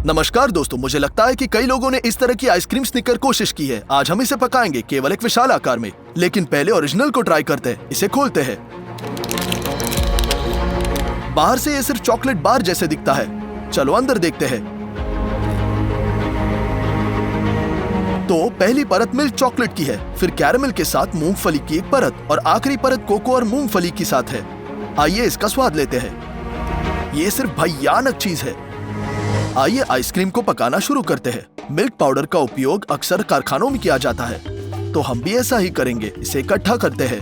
नमस्कार दोस्तों, मुझे लगता है कि कई लोगों ने इस तरह की आइसक्रीम स्निकर कोशिश की है। आज हम इसे पकाएंगे, केवल एक विशाल आकार में। लेकिन पहले ओरिजिनल को ट्राई करते हैं। इसे खोलते हैं। बाहर से ये सिर्फ चॉकलेट बार जैसे दिखता है। चलो अंदर देखते हैं। तो पहली परत मिल्क चॉकलेट की है, फिर कैरेमल के साथ मूंगफली की एक परत और आखिरी परत कोको और मूंगफली के साथ है। आइए इसका स्वाद लेते हैं। ये सिर्फ भयानक चीज है। आइए आइसक्रीम को पकाना शुरू करते हैं। मिल्क पाउडर का उपयोग अक्सर कारखानों में किया जाता है, तो हम भी ऐसा ही करेंगे। इसे इकट्ठा करते हैं।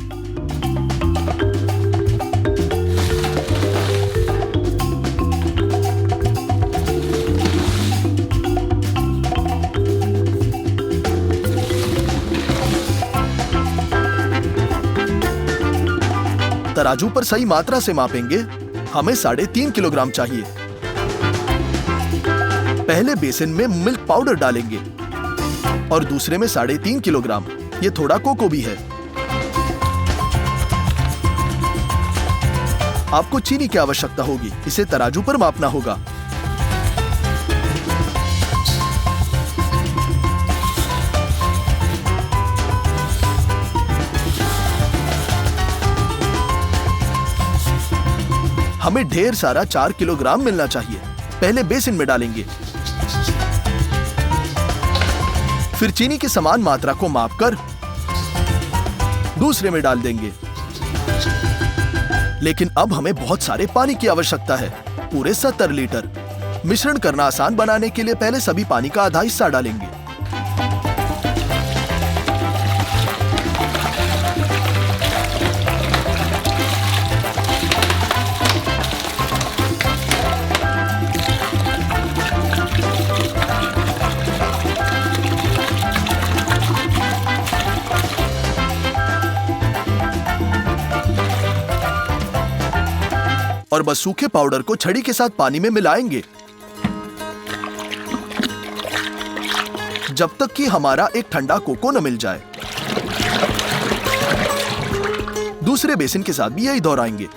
तराजू पर सही मात्रा से मापेंगे। हमें 3.5 किलोग्राम चाहिए। पहले बेसिन में मिल्क पाउडर डालेंगे और दूसरे में 3.5 किलोग्राम। ये थोड़ा कोको भी है। आपको चीनी की आवश्यकता होगी। इसे तराजू पर मापना होगा। हमें ढेर सारा 4 किलोग्राम मिलना चाहिए। पहले बेसिन में डालेंगे, फिर चीनी की समान मात्रा को मापकर दूसरे में डाल देंगे। लेकिन अब हमें बहुत सारे पानी की आवश्यकता है, पूरे 70 लीटर। मिश्रण करना आसान बनाने के लिए पहले सभी पानी का आधा हिस्सा डालेंगे। और बस सूखे पाउडर को छड़ी के साथ पानी में मिलाएंगे जब तक कि हमारा एक ठंडा कोको न मिल जाए। दूसरे बेसिन के साथ भी यही दोहराएंगे।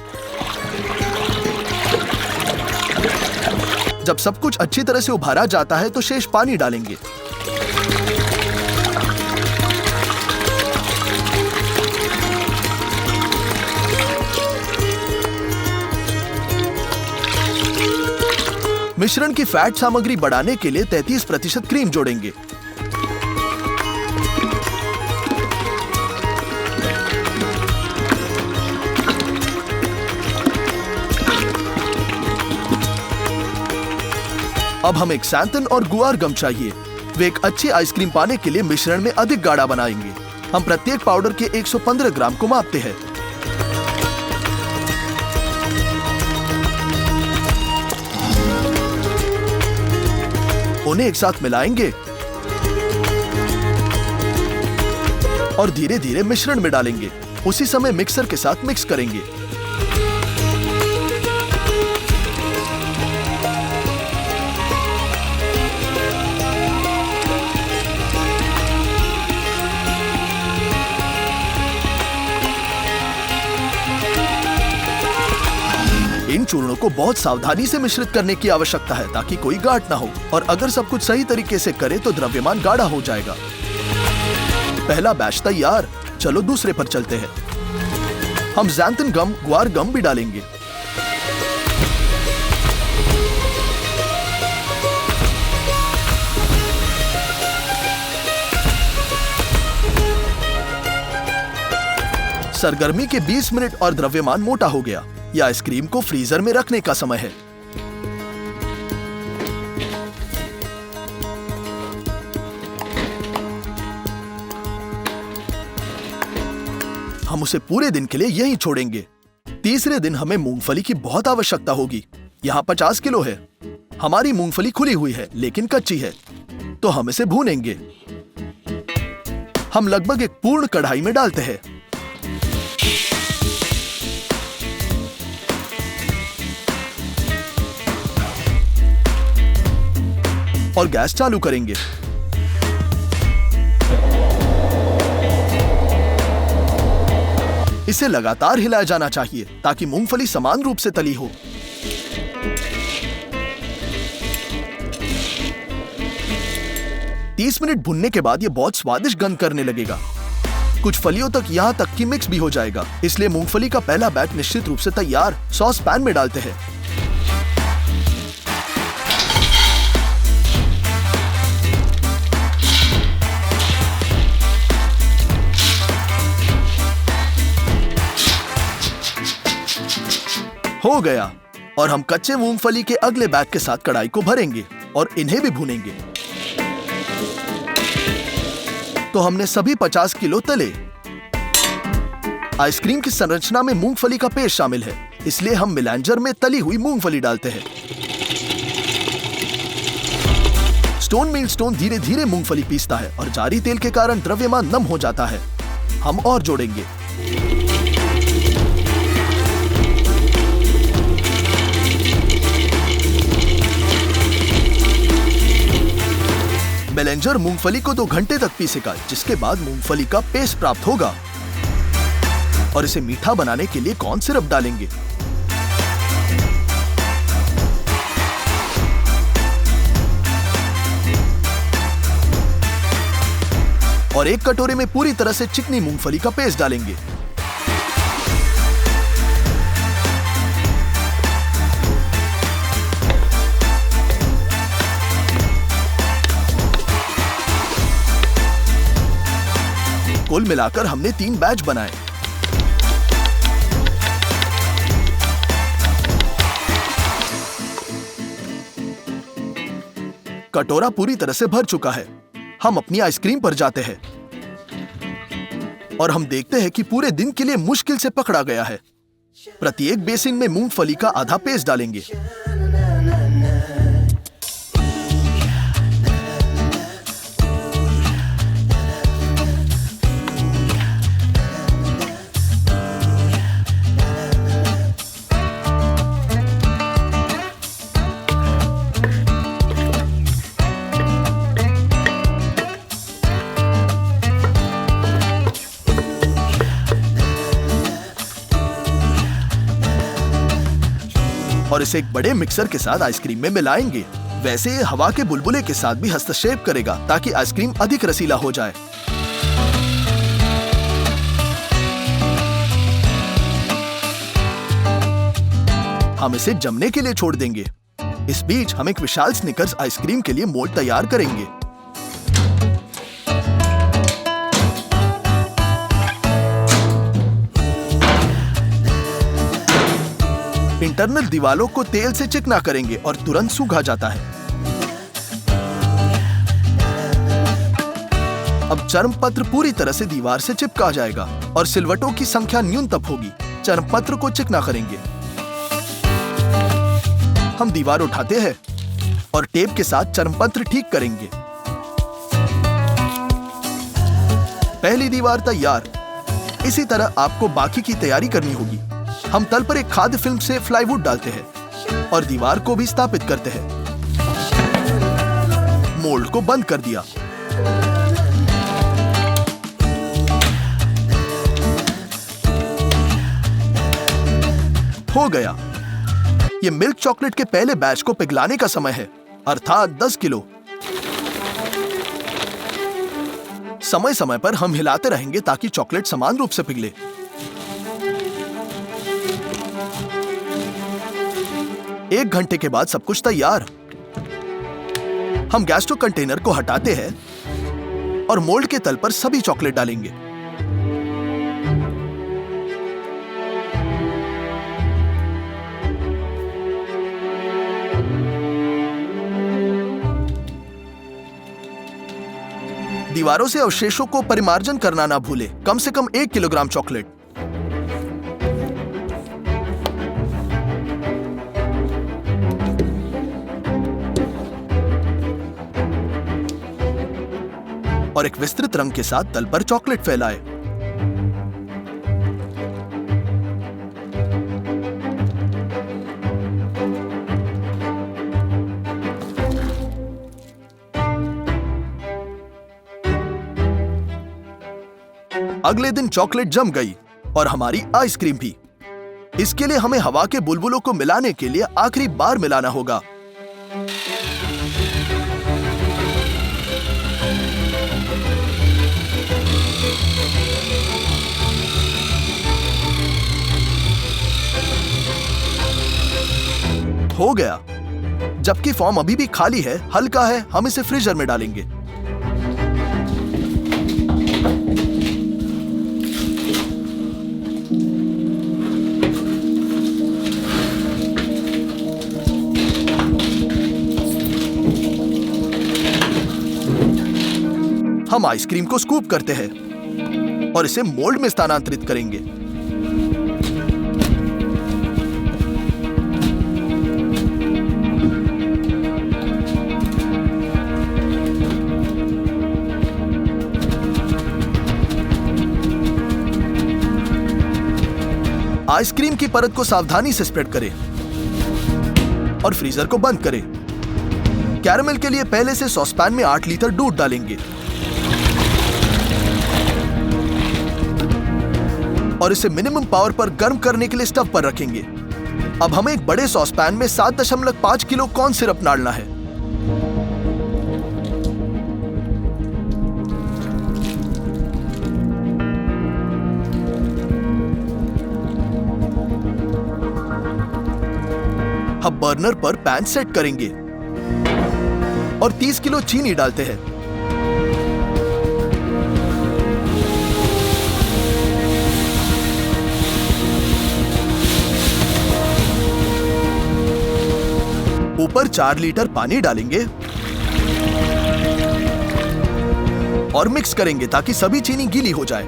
जब सब कुछ अच्छी तरह से उभारा जाता है तो शेष पानी डालेंगे। मिश्रण की फैट सामग्री बढ़ाने के लिए 33% क्रीम जोड़ेंगे। अब हमें xanthan और गुआर गम चाहिए। वे एक अच्छी आइसक्रीम पाने के लिए मिश्रण में अधिक गाढ़ा बनाएंगे। हम प्रत्येक पाउडर के 115 ग्राम को मापते हैं। उन्हें एक साथ मिलाएंगे और धीरे धीरे मिश्रण में डालेंगे। उसी समय मिक्सर के साथ मिक्स करेंगे। इन चूर्णों को बहुत सावधानी से मिश्रित करने की आवश्यकता है ताकि कोई गांठ ना हो। और अगर सब कुछ सही तरीके से करें तो द्रव्यमान गाढ़ा हो जाएगा। पहला बैच तैयार। चलो दूसरे पर चलते हैं। हम xanthan गम, गुआर गम भी डालेंगे। सरगर्मी के 20 मिनट और द्रव्यमान मोटा हो गया। यह आइसक्रीम को फ्रीजर में रखने का समय है। हम उसे पूरे दिन के लिए यहीं छोड़ेंगे। तीसरे दिन हमें मूंगफली की बहुत आवश्यकता होगी। यहाँ 50 किलो है। हमारी मूंगफली खुली हुई है लेकिन कच्ची है, तो हम इसे भूनेंगे। हम लगभग एक पूर्ण कढ़ाई में डालते हैं। और गैस चालू करेंगे। इसे लगातार हिलाया जाना चाहिए ताकि मूंगफली समान रूप से तली हो। 30 मिनट भुनने के बाद ये बहुत स्वादिष्ट गंध करने लगेगा। कुछ फलियों तक यहाँ तक कि मिक्स भी हो जाएगा, इसलिए मूंगफली का पहला बैच निश्चित रूप से तैयार। सॉस पैन में डालते हैं। हो गया। और हम कच्चे मूंगफली के अगले बैच के साथ कढ़ाई को भरेंगे और इन्हें भी भूनेंगे। तो हमने सभी 50 किलो तले। आइसक्रीम की संरचना में मूंगफली का पेस्ट शामिल है, इसलिए हम मिलांजर में तली हुई मूंगफली डालते हैं। स्टोन मील स्टोन धीरे धीरे मूंगफली पीसता है और जारी तेल के कारण द्रव्यमान नम हो जाता है। हम और जोड़ेंगे। मेलेंजर मूंगफली को 2 घंटे तक पीसेगा, जिसके बाद मूंगफली का पेस्ट प्राप्त होगा और इसे मीठा बनाने के लिए कॉर्न सिरप डालेंगे। और 1 कटोरे में पूरी तरह से चिकनी मूंगफली का पेस्ट डालेंगे। कुल मिलाकर हमने 3 बैच बनाए। कटोरा पूरी तरह से भर चुका है। हम अपनी आइसक्रीम पर जाते हैं और हम देखते हैं कि पूरे दिन के लिए मुश्किल से पकड़ा गया है। प्रत्येक बेसिन में मूंगफली का आधा पेस्ट डालेंगे। और इसे एक बड़े मिक्सर के साथ आइसक्रीम में मिलाएंगे। वैसे ये हवा के बुलबुले के साथ भी हस्तक्षेप करेगा ताकि आइसक्रीम अधिक रसीला हो जाए। हम इसे जमने के लिए छोड़ देंगे। इस बीच हम एक विशाल स्निकर्स आइसक्रीम के लिए मोल्ड तैयार करेंगे। इंटरनल दीवालों को तेल से चिकना करेंगे और तुरंत सूखा जाता है। अब चर्मपत्र पूरी तरह से दीवार से चिपका जाएगा और सिलवटों की संख्या न्यूनतम होगी। चर्मपत्र को चिकना करेंगे। हम दीवार उठाते हैं और टेप के साथ चर्मपत्र ठीक करेंगे। पहली दीवार तैयार। इसी तरह आपको बाकी की तैयारी करनी होगी। हम तल पर एक खाद्य फिल्म से प्लाईवुड डालते हैं और दीवार को भी स्थापित करते हैं। मोल्ड को बंद कर दिया। हो गया। ये मिल्क चॉकलेट के पहले बैच को पिघलाने का समय है, अर्थात 10 किलो। समय समय पर हम हिलाते रहेंगे ताकि चॉकलेट समान रूप से पिघले। एक घंटे के बाद सब कुछ तैयार। हम गैस्ट्रो कंटेनर को हटाते हैं और मोल्ड के तल पर सभी चॉकलेट डालेंगे। दीवारों से अवशेषों को परिमार्जन करना ना भूलें। कम से कम 1 किलोग्राम चॉकलेट। और एक विस्तृत रंग के साथ तल पर चॉकलेट फैलाएं। अगले दिन चॉकलेट जम गई और हमारी आइसक्रीम भी। इसके लिए हमें हवा के बुलबुलों को मिलाने के लिए आखिरी बार मिलाना होगा। हो गया। जबकि फॉर्म अभी भी खाली है, हल्का है, हम इसे फ्रीजर में डालेंगे। हम आइसक्रीम को स्कूप करते हैं और इसे मोल्ड में स्थानांतरित करेंगे। आइसक्रीम की परत को सावधानी से स्प्रेड करें और फ्रीजर को बंद करें। कैरेमल के लिए पहले से सॉसपैन में 8 लीटर दूध डालेंगे और इसे मिनिमम पावर पर गर्म करने के लिए स्टव पर रखेंगे। अब हमें एक बड़े सॉसपैन में 7.5 किलो कॉर्न सिरप डालना है। अब बर्नर पर पैन सेट करेंगे और 30 किलो चीनी डालते हैं। ऊपर 4 लीटर पानी डालेंगे और मिक्स करेंगे ताकि सभी चीनी गीली हो जाए।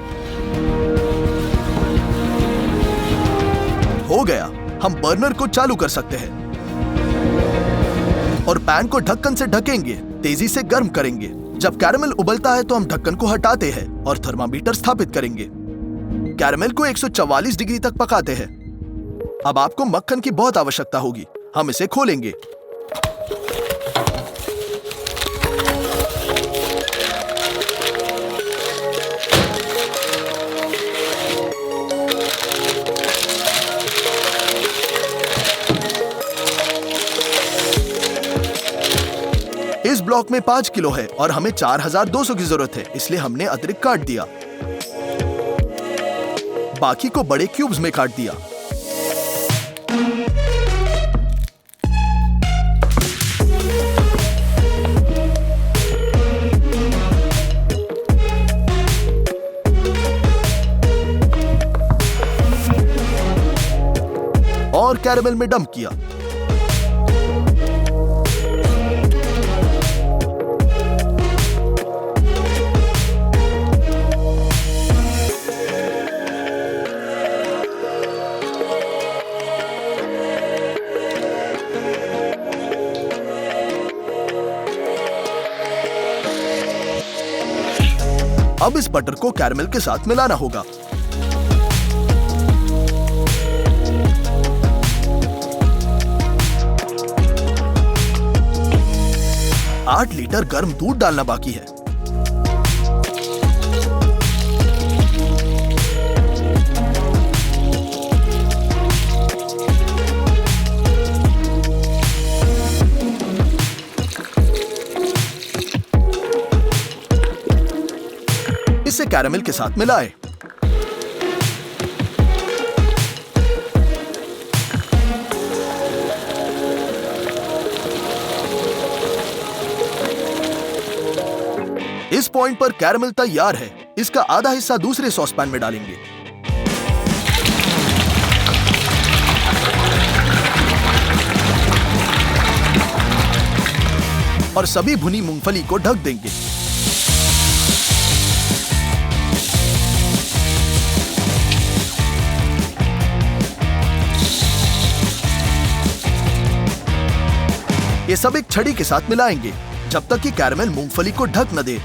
हो गया, हम बर्नर को चालू कर सकते हैं और पैन को ढक्कन से ढकेंगे, तेजी से गर्म करेंगे। जब कैरेमल उबलता है तो हम ढक्कन को हटाते हैं और थर्मामीटर स्थापित करेंगे। कैरेमल को 144 डिग्री तक पकाते हैं। अब आपको मक्खन की बहुत आवश्यकता होगी। हम इसे खोलेंगे। इस ब्लॉक में 5 किलो है और हमें 4200 की जरूरत है, इसलिए हमने अतिरिक्त काट दिया। बाकी को बड़े क्यूब्स में काट दिया। और कैरेमल में डंप किया। अब इस बटर को कैरेमल के साथ मिलाना होगा। आठ लीटर गर्म दूध डालना बाकी है। इसे कैरेमल के साथ मिलाएं। इस पॉइंट पर कैरेमल तैयार है। इसका आधा हिस्सा दूसरे सॉसपैन में डालेंगे। और सभी भुनी मूंगफली को ढक देंगे। ये सब एक छड़ी के साथ मिलाएंगे जब तक कि कैरेमल मूंगफली को ढक न दे।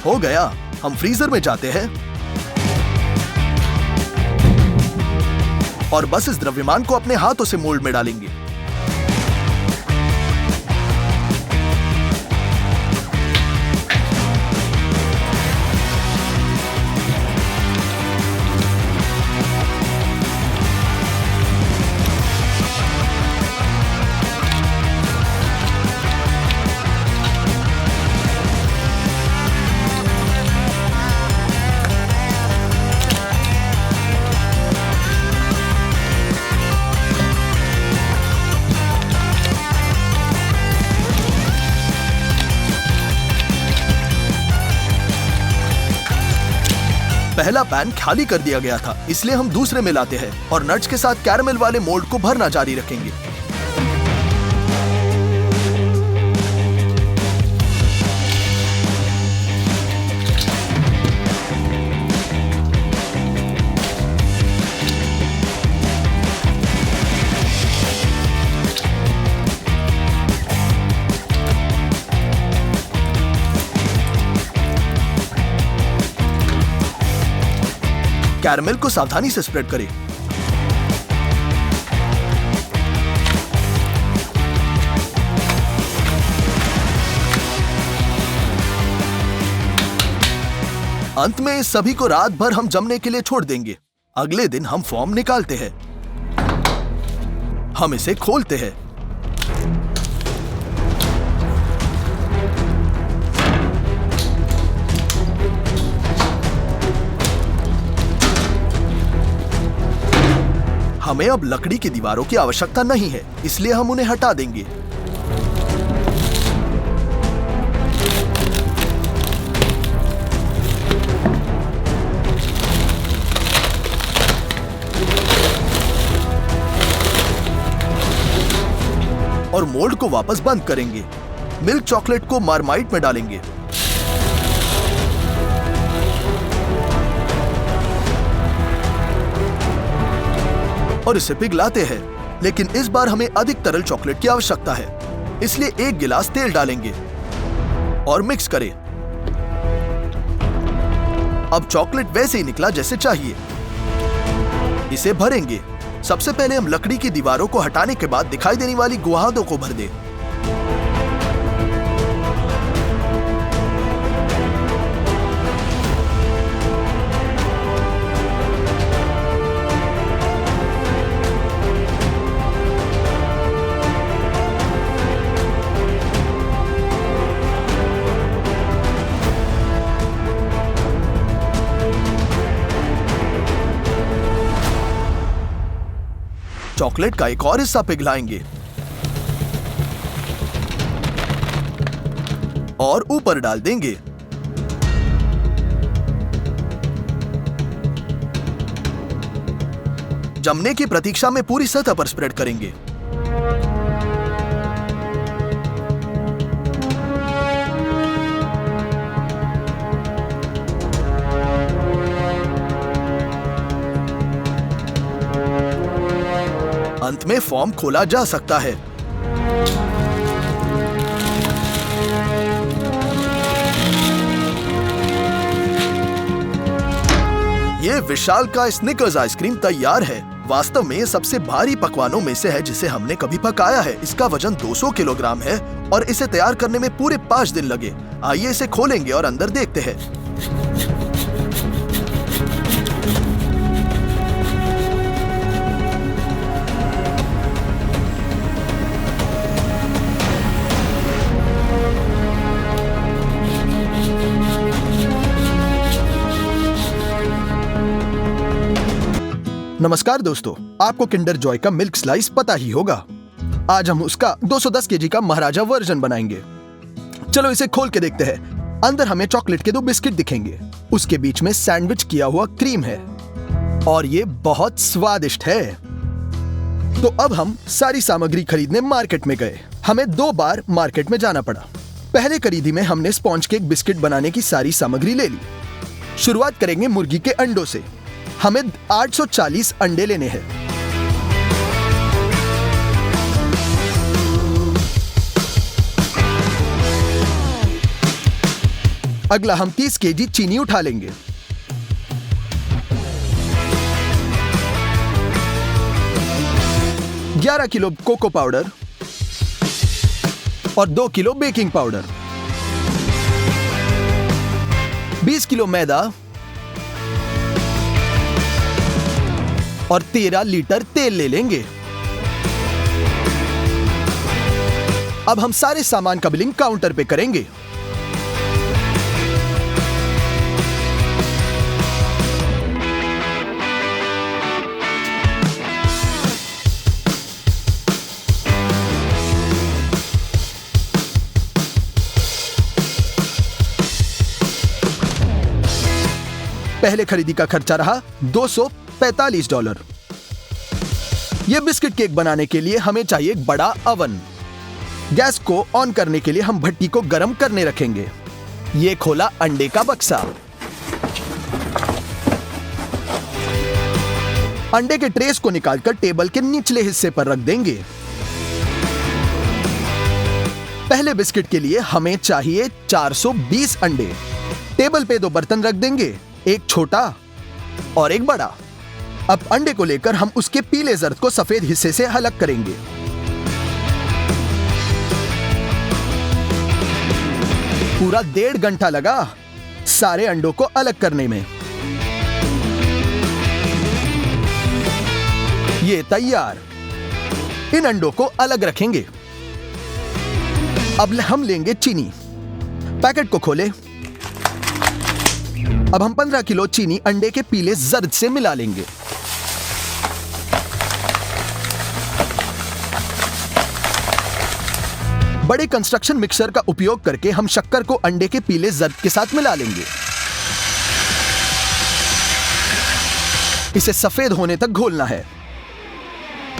हो गया, हम फ्रीजर में जाते हैं और बस इस द्रव्यमान को अपने हाथों से मोल्ड में डालेंगे। पहला पैन खाली कर दिया गया था, इसलिए हम दूसरे में लाते हैं और नट्स के साथ कैरमल वाले मोल्ड को भरना जारी रखेंगे। कैरमल को सावधानी से स्प्रेड करें। अंत में इस सभी को रात भर हम जमने के लिए छोड़ देंगे। अगले दिन हम फॉर्म निकालते हैं। हम इसे खोलते हैं। हमें अब लकड़ी की दीवारों की आवश्यकता नहीं है, इसलिए हम उन्हें हटा देंगे। और मोल्ड को वापस बंद करेंगे। मिल्क चॉकलेट को मार्माइट में डालेंगे। और इसे पिघलाते हैं, लेकिन इस बार हमें अधिक तरल चॉकलेट की आवश्यकता है, इसलिए 1 गिलास तेल डालेंगे और मिक्स करें। अब चॉकलेट वैसे ही निकला जैसे चाहिए। इसे भरेंगे। सबसे पहले हम लकड़ी की दीवारों को हटाने के बाद दिखाई देने वाली गुहादों को भर दें। चॉकलेट का एक और हिस्सा पिघलाएंगे और ऊपर डाल देंगे। जमने की प्रतीक्षा में पूरी सतह पर स्प्रेड करेंगे। अंत में फॉर्म खोला जा सकता है। ये विशालकाय स्निकर्स आइसक्रीम तैयार है। वास्तव में ये सबसे भारी पकवानों में से है जिसे हमने कभी पकाया है। इसका वजन 200 किलोग्राम है और इसे तैयार करने में पूरे 5 दिन लगे। आइए इसे खोलेंगे और अंदर देखते हैं। नमस्कार दोस्तों, आपको किंडर जॉय का मिल्क स्लाइस पता ही होगा। आज हम उसका 210 केजी का महाराजा वर्जन बनाएंगे। चलो इसे खोल के देखते हैं। अंदर हमें चॉकलेट के 2 बिस्किट दिखेंगे। उसके बीच में सैंडविच किया हुआ क्रीम है और ये बहुत स्वादिष्ट है। तो अब हम सारी सामग्री खरीदने मार्केट में गए। हमें 2 बार मार्केट में जाना पड़ा। पहले खरीदी में हमने स्पॉन्ज केक बिस्किट बनाने की सारी सामग्री ले ली। शुरुआत करेंगे मुर्गी के अंडों से। हमें 840 अंडे लेने हैं। अगला हम 30 केजी चीनी उठा लेंगे। ग्यारह किलो कोको पाउडर और 2 किलो बेकिंग पाउडर, 20 किलो मैदा और 13 लीटर तेल ले लेंगे। अब हम सारे सामान का बिलिंग काउंटर पे करेंगे। पहले खरीदी का खर्चा रहा $245। यह बिस्किट केक बनाने के लिए हमें चाहिए एक बड़ा अवन। गैस को ऑन करने के लिए हम भट्टी को गर्म करने रखेंगे। ये खोला अंडे का बक्सा। अंडे के ट्रेस को निकालकर टेबल के निचले हिस्से पर रख देंगे। पहले बिस्किट के लिए हमें चाहिए 420 अंडे। टेबल पे 2 बर्तन रख देंगे, एक छोटा और एक बड़ा। अब अंडे को लेकर हम उसके पीले जर्द को सफेद हिस्से से अलग करेंगे। पूरा 1.5 घंटा लगा सारे अंडों को अलग करने में। ये तैयार। इन अंडों को अलग रखेंगे। अब हम लेंगे चीनी। पैकेट को खोले। अब हम 15 किलो चीनी अंडे के पीले जर्द से मिला लेंगे। बड़े कंस्ट्रक्शन मिक्सर का उपयोग करके हम शक्कर को अंडे के पीले जर्द के साथ मिला लेंगे। इसे सफेद होने तक घोलना है।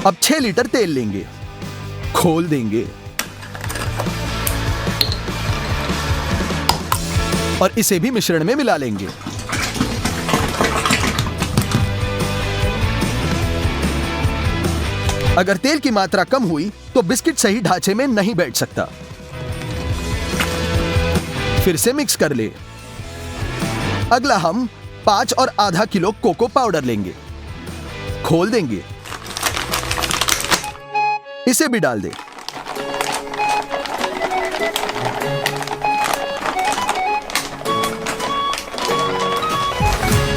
अब 6 लीटर तेल लेंगे, खोल देंगे और इसे भी मिश्रण में मिला लेंगे। अगर तेल की मात्रा कम हुई तो बिस्किट सही ढांचे में नहीं बैठ सकता। फिर से मिक्स कर ले। अगला हम 5 और आधा किलो कोको पाउडर लेंगे, खोल देंगे, इसे भी डाल दे।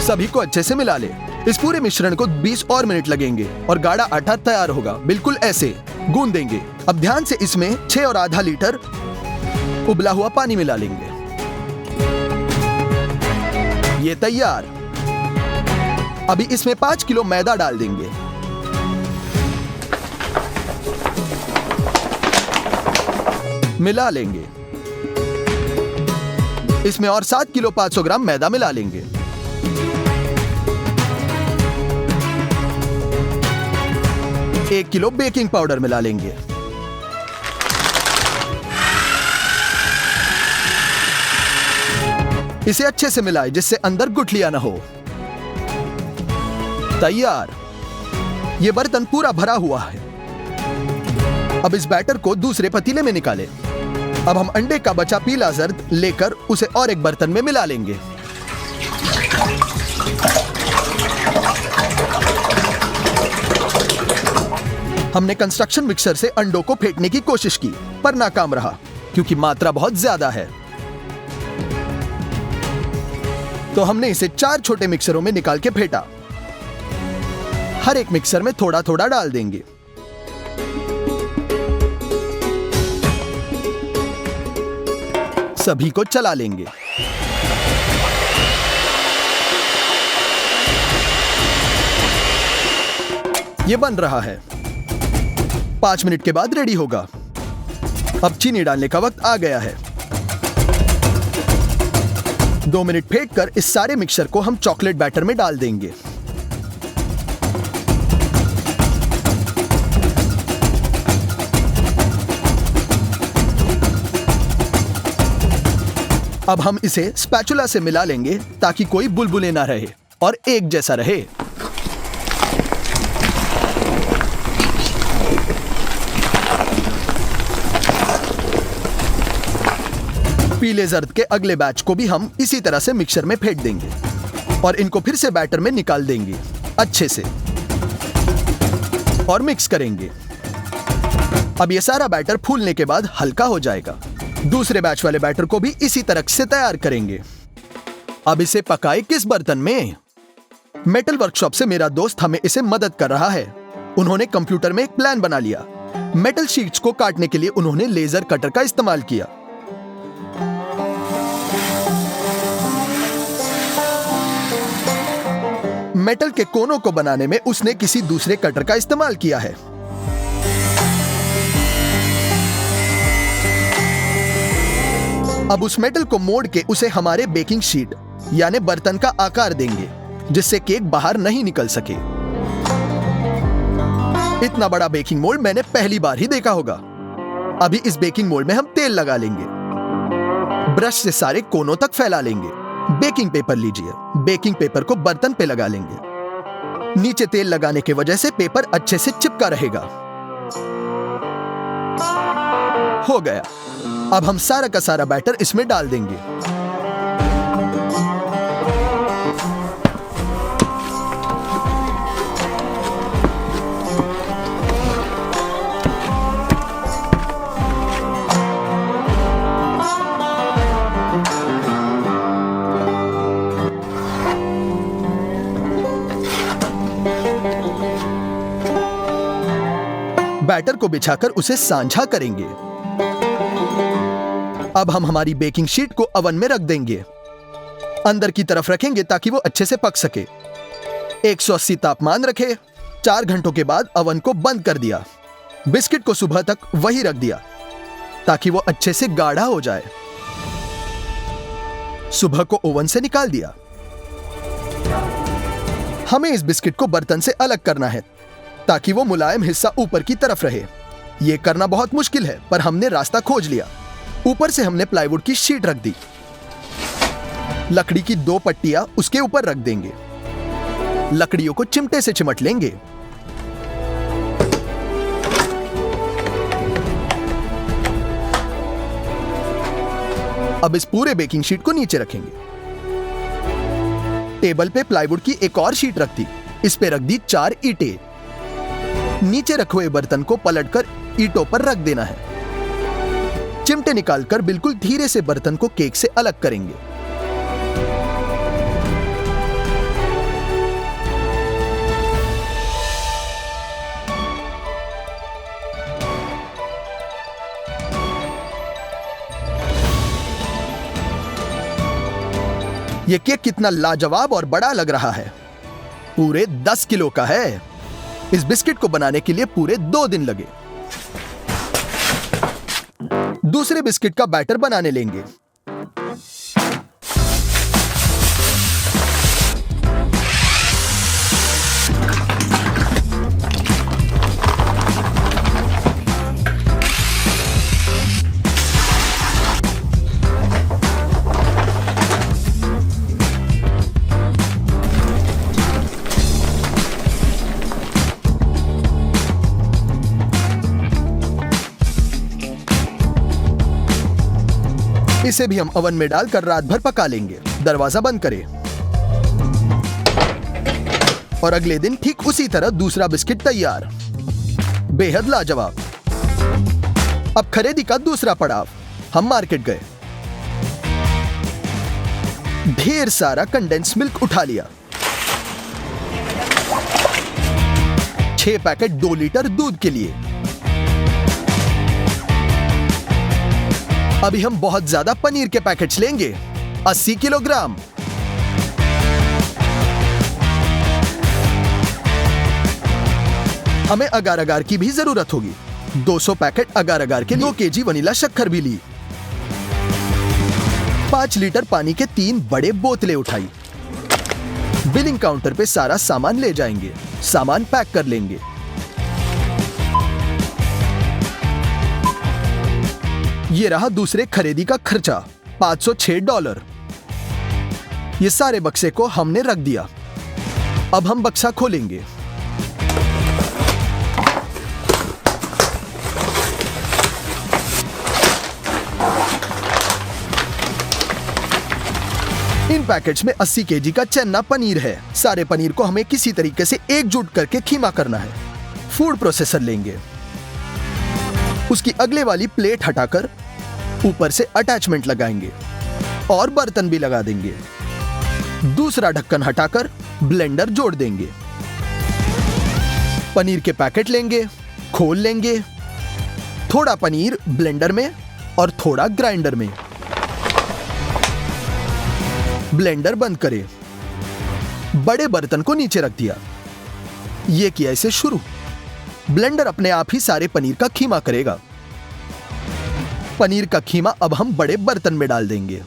सभी को अच्छे से मिला ले। इस पूरे मिश्रण को 20 और मिनट लगेंगे और गाढ़ा आटा तैयार होगा। बिल्कुल ऐसे गूंद देंगे। अब ध्यान से इसमें 6 और आधा लीटर उबला हुआ पानी मिला लेंगे। ये तैयार। अभी इसमें 5 किलो मैदा डाल देंगे। मिला लेंगे। इसमें और 7 किलो 500 ग्राम मैदा मिला लेंगे। एक किलो बेकिंग पाउडर मिला लेंगे। इसे अच्छे से मिलाएं जिससे अंदर गुठलियां न हो। तैयार। यह बर्तन पूरा भरा हुआ है। अब इस बैटर को दूसरे पतीले में निकालें। अब हम अंडे का बचा पीला जर्द लेकर उसे और एक बर्तन में मिला लेंगे। हमने कंस्ट्रक्शन मिक्सर से अंडों को फेंटने की कोशिश की पर नाकाम रहा क्योंकि मात्रा बहुत ज्यादा है। तो हमने इसे 4 छोटे मिक्सरों में निकाल के फेंटा। हर एक मिक्सर में थोड़ा थोड़ा डाल देंगे। सभी को चला लेंगे। ये बन रहा है। 5 मिनट के बाद रेडी होगा। अब चीनी डालने का वक्त आ गया है। 2 मिनट फेंटकर इस सारे मिक्सचर को हम चॉकलेट बैटर में डाल देंगे। अब हम इसे स्पैचुला से मिला लेंगे ताकि कोई बुलबुले ना रहे और एक जैसा रहे। पीले जर्द के अगले बैच को भी हम इसी तरह से मिक्सर में फेंट देंगे और इनको फिर से बैटर में निकाल देंगे अच्छे से और मिक्स करेंगे। अब ये सारा बैटर फूलने के बाद हल्का हो जाएगा। दूसरे बैच वाले बैटर को भी इसी तरह से तैयार करेंगे। अब इसे पकाए किस बर्तन में? मेटल वर्कशॉप से मेरा दोस्त हमें इसे मदद कर रहा है। उन्होंने कंप्यूटर में एक प्लान बना लिया। मेटल शीट्स को काटने के लिए उन्होंने लेजर कटर का इस्तेमाल किया। मेटल के कोनों को बनाने में उसने किसी दूसरे कटर का इस्तेमाल किया है। अब उस मेटल को मोड़ के उसे हमारे बेकिंग शीट यानी बर्तन का आकार देंगे जिससे केक बाहर नहीं निकल सके। इतना बड़ा बेकिंग मोल्ड मैंने पहली बार ही देखा होगा। अभी इस बेकिंग मोल्ड में हम तेल लगा लेंगे। ब्रश से सारे कोनों तक फैला लेंगे। बेकिंग पेपर लीजिए। बेकिंग पेपर को बर्तन पे लगा लेंगे। नीचे तेल लगाने की वजह से पेपर अच्छे से चिपका रहेगा। हो गया। अब हम सारा का सारा बैटर इसमें डाल देंगे। बैटर को बिछाकर उसे सांझा करेंगे। अब हम हमारी बेकिंग शीट को ओवन में रख देंगे। अंदर की तरफ रखेंगे ताकि वो अच्छे से पक सके। 180 तापमान रखे। 4 घंटों के बाद ओवन को बंद कर दिया। बिस्किट को सुबह तक वही रख दिया ताकि वो अच्छे से गाढ़ा हो जाए। सुबह को ओवन से निकाल दिया। हमें इस बिस्किट को बर्तन से अलग करना है ताकि वो मुलायम हिस्सा ऊपर की तरफ रहे। यह करना बहुत मुश्किल है, पर हमने रास्ता खोज लिया। ऊपर से हमने प्लाईवुड की शीट रख दी। लकड़ी की 2 पट्टियां उसके ऊपर रख देंगे। लकड़ियों को चिमटे से चिमट लेंगे। अब इस पूरे बेकिंग शीट को नीचे रखेंगे। टेबल पे प्लाईवुड की एक और शीट रख दी। इस पे रख दी 4 ईंटें। नीचे रखे हुए बर्तन को पलटकर ईंटों पर रख देना है। चिमटे निकालकर बिल्कुल धीरे से बर्तन को केक से अलग करेंगे। यह केक कितना लाजवाब और बड़ा लग रहा है। पूरे 10 किलो का है। इस बिस्किट को बनाने के लिए पूरे 2 दिन लगे। दूसरे बिस्किट का बैटर बनाने लेंगे। इसे भी हम ओवन में डालकर रात भर पका लेंगे। दरवाजा बंद करें। और अगले दिन ठीक उसी तरह दूसरा बिस्किट तैयार। बेहद लाजवाब। अब खरीदी का दूसरा पड़ाव। हम मार्केट गए। ढेर सारा कंडेंस मिल्क उठा लिया। 6 पैकेट 2 लीटर दूध के लिए। अभी हम बहुत ज्यादा पनीर के पैकेट्स लेंगे। 80 किलोग्राम। हमें अगार अगार की भी जरूरत होगी। 200 पैकेट अगार अगार के लिए। 2 केजी वनीला शक्कर भी ली। 5 लीटर पानी के 3 बड़े बोतलें उठाई। बिलिंग काउंटर पे सारा सामान ले जाएंगे। सामान पैक कर लेंगे। ये रहा दूसरे खरीदी का खर्चा, $506। ये सारे बक्से को हमने रख दिया। अब हम बक्सा खोलेंगे। इन पैकेट्स में 80 केजी का चन्ना पनीर है। सारे पनीर को हमें किसी तरीके से एकजुट करके खीमा करना है। फूड प्रोसेसर लेंगे। उसकी अगले वाली प्लेट हटाकर ऊपर से अटैचमेंट लगाएंगे और बर्तन भी लगा देंगे। दूसरा ढक्कन हटाकर ब्लेंडर जोड़ देंगे। पनीर के पैकेट लेंगे, खोल लेंगे। थोड़ा पनीर ब्लेंडर में और थोड़ा ग्राइंडर में। ब्लेंडर बंद करें। बड़े बर्तन को नीचे रख दिया। यह किया इसे शुरू। ब्लेंडर अपने आप ही सारे पनीर का खीमा करेगा। पनीर का खीमा अब हम बड़े बर्तन में डाल देंगे।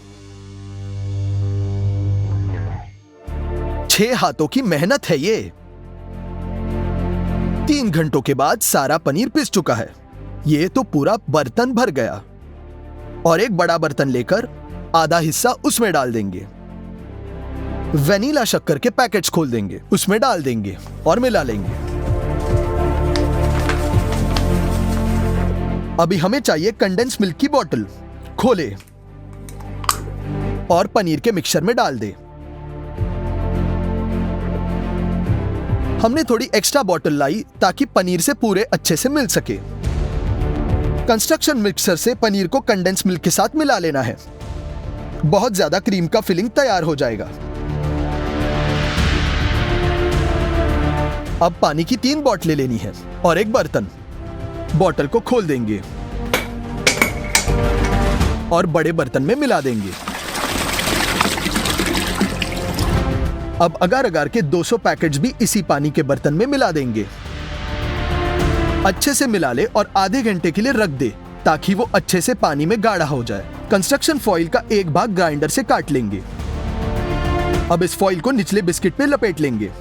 6 हाथों की मेहनत है ये। 3 घंटों के बाद सारा पनीर पिस चुका है। ये तो पूरा बर्तन भर गया। और एक बड़ा बर्तन लेकर आधा हिस्सा उसमें डाल देंगे। वेनिला शक्कर के पैकेट्स खोल देंगे, उसमें डाल देंगे और मिला लेंगे। अभी हमें चाहिए कंडेंस मिल्क की बोतल। खोले और पनीर के मिक्सचर में डाल दे। हमने थोड़ी एक्स्ट्रा बोतल लाई ताकि पनीर से पूरे अच्छे से मिल सके। कंस्ट्रक्शन मिक्सर से पनीर को कंडेंस मिल्क के साथ मिला लेना है। बहुत ज्यादा क्रीम का फिलिंग तैयार हो जाएगा। अब पानी की 3 बोतलें लेनी है और एक बर्तन। बोतल को खोल देंगे और बड़े बर्तन में मिला देंगे। अब अगार अगार के 200 पैकेट्स भी इसी पानी के बर्तन में मिला देंगे। अच्छे से मिला ले और आधे घंटे के लिए रख दे ताकि वो अच्छे से पानी में गाढ़ा हो जाए। कंस्ट्रक्शन फॉइल का एक भाग ग्राइंडर से काट लेंगे। अब इस फॉइल को निचले बिस्किट पे लपेट लेंगे।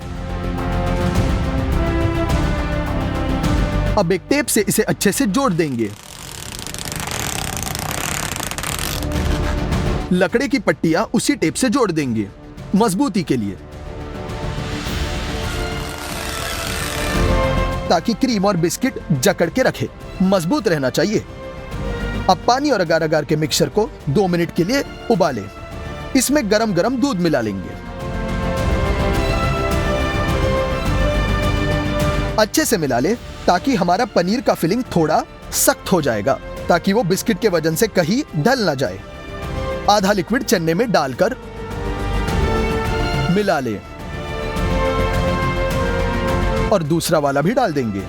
अब एक टेप से इसे अच्छे से जोड़ देंगे। लकड़े की पट्टियां उसी टेप से जोड़ देंगे मजबूती के लिए, ताकि क्रीम और बिस्किट जकड़ के रखे। मजबूत रहना चाहिए। अब पानी और अगार अगार के मिक्सचर को 2 मिनट के लिए उबालें। इसमें गरम गरम दूध मिला लेंगे। अच्छे से मिला ले ताकि हमारा पनीर का फिलिंग थोड़ा सख्त हो जाएगा, ताकि वो बिस्किट के वजन से कहीं ढल ना जाए। आधा लिक्विड चन्ने में डालकर मिला ले और दूसरा वाला भी डाल देंगे।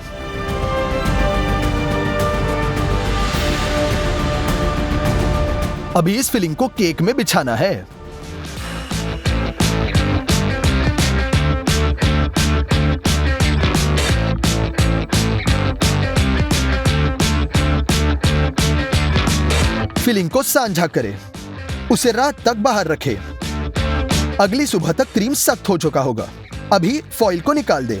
अभी इस फिलिंग को केक में बिछाना है। फिलिंग को सांझा करें, उसे रात तक बाहर रखें। अगली सुबह तक क्रीम सख्त हो चुका होगा। अभी फॉइल को निकाल दें।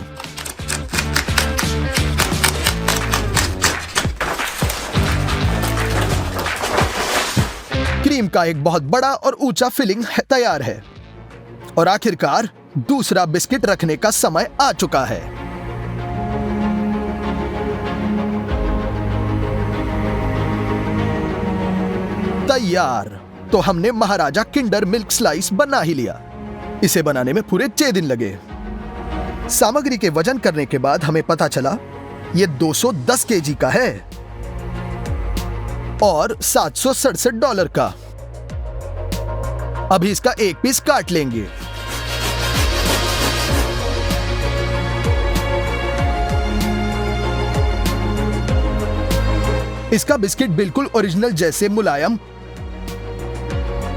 क्रीम का एक बहुत बड़ा और ऊंचा फिलिंग तैयार है और आखिरकार दूसरा बिस्किट रखने का समय आ चुका है। तैयार। तो हमने महाराजा किंडर मिल्क स्लाइस बना ही लिया। इसे बनाने में पूरे 6 दिन लगे। सामग्री के वजन करने के बाद हमें पता चला ये 210 केजी का है और $767 का। अभी इसका एक पीस काट लेंगे। इसका बिस्किट बिल्कुल ओरिजिनल जैसे मुलायम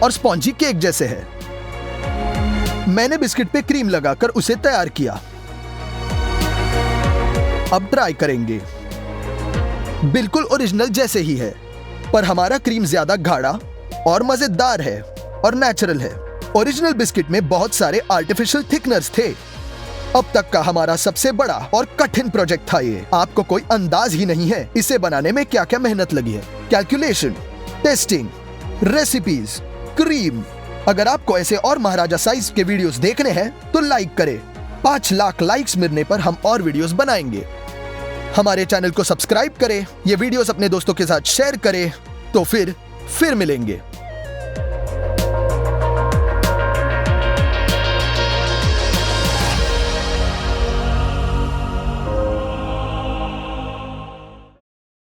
और स्पॉन्जी केक जैसे है। मैंने बिस्किट पे क्रीम लगाकर उसे तैयार किया। अब ट्राई करेंगे। बिल्कुल ओरिजिनल जैसे ही है, पर हमारा क्रीम ज्यादा गाढ़ा और मजेदार है और नेचुरल है। ओरिजिनल बिस्किट में बहुत सारे आर्टिफिशियल थिकनर्स थे। अब तक का हमारा सबसे बड़ा और कठिन प्रोजेक्ट था ये। आपको कोई अंदाज ही नहीं है इसे बनाने में क्या क्या मेहनत लगी है। Calculation, testing, recipes, cream. अगर आपको ऐसे और महाराजा साइज के वीडियोस देखने हैं तो लाइक करें। 5 लाख लाइक्स मिलने पर हम और वीडियोस बनाएंगे। हमारे चैनल को सब्सक्राइब करें, ये वीडियोस अपने दोस्तों के साथ शेयर करें। तो फिर मिलेंगे।